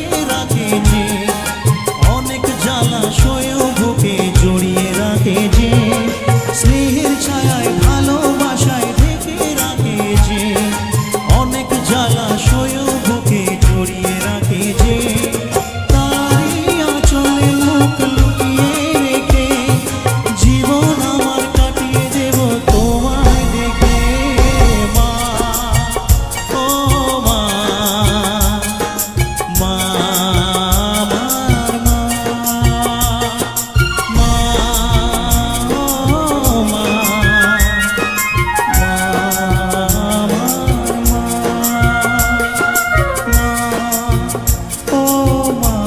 ঢেকে রাখে যে, অনেক জ্বালাশয়েও বুকে জড়িয়ে রাখে যে, স্নেহের ছায়ায় ভালোবাসায় ঢেকে রাখে যে, অনেক জ্বালাশয়েও বুকে জড়িয়ে রাখে যে, তারই আঁচলে মুখ লুকিয়ে রেখে জীবন আমার কাটিয়ে দেব তোমায় দেখে। মা, ও মা, মা আমার মা, মা, ও মা, মা আমার মা, মা, ও মা।